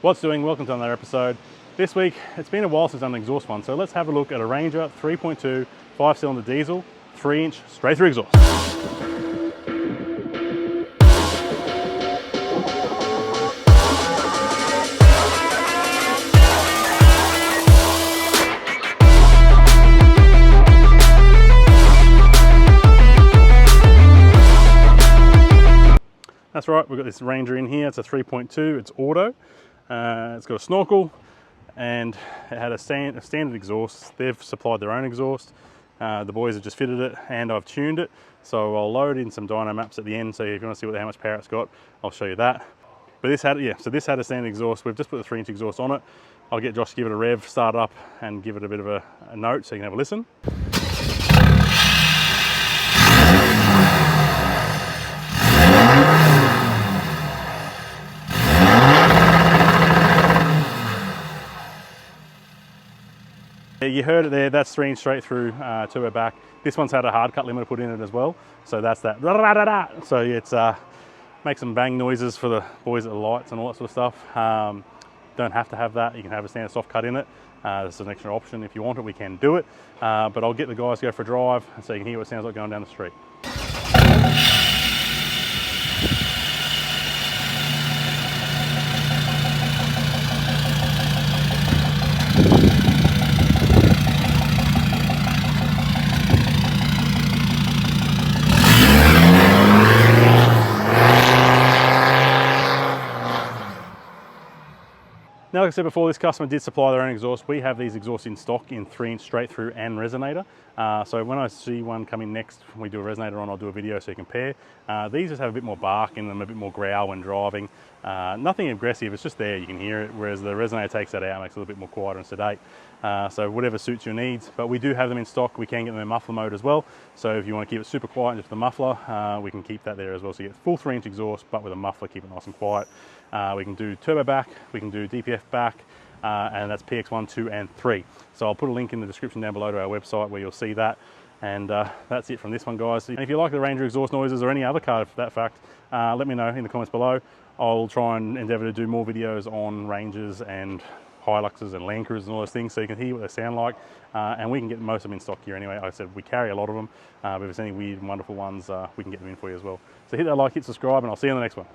What's doing? Welcome to another episode. This week, it's been a while since I've done an exhaust one, so let's have a look at a Ranger 3.2 5-cylinder diesel, 3-inch straight through exhaust. That's right, we've got this Ranger in here. It's a 3.2, it's auto. It's got a snorkel and it had a standard exhaust. They've supplied their own exhaust. The boys have just fitted it and I've tuned it. So I'll load in some dyno maps at the end, so if you want to see how much power it's got, I'll show you that. But this had, so this had a standard exhaust. We've just put the 3-inch exhaust on it. I'll get Josh to give it a rev, start up and give it a bit of a note so you can have a listen. You heard it there, that's 3-inch straight through turbo back. This one's had a hard cut limiter put in it as well. So that's that. So it's make some bang noises for the boys at the lights and all that sort of stuff. Don't have to have that. You can have a standard soft cut in it. This is an extra option. If you want it, we can do it. But I'll get the guys to go for a drive so you can hear what it sounds like going down the street. Now, like I said before, this customer did supply their own exhaust. We have these exhausts in stock in 3-inch straight through and Resonator. So when I see one coming next, when we do a Resonator on, I'll do a video so you compare. These just have a bit more bark in them, a bit more growl when driving. Nothing aggressive, it's just there, you can hear it, whereas the Resonator takes that out, makes it a little bit more quieter and sedate. So whatever suits your needs, but we do have them in stock. We can get them in muffler mode as well. So if you want to keep it super quiet just with the muffler, we can keep that there as well. So you get full 3-inch exhaust, but with a muffler, keep it nice and quiet. We can do turbo back, we can do DPF back, and that's PX1, 2 and 3. So I'll put a link in the description down below to our website where you'll see that. And that's it from this one, guys. And if you like the Ranger exhaust noises or any other car for that fact, let me know in the comments below. I'll try and endeavour to do more videos on Rangers and Hiluxes and Land Cruisers and all those things so you can hear what they sound like. And we can get most of them in stock here anyway. Like I said, we carry a lot of them, but if there's any weird and wonderful ones, we can get them in for you as well. So hit that like, hit subscribe, and I'll see you in the next one.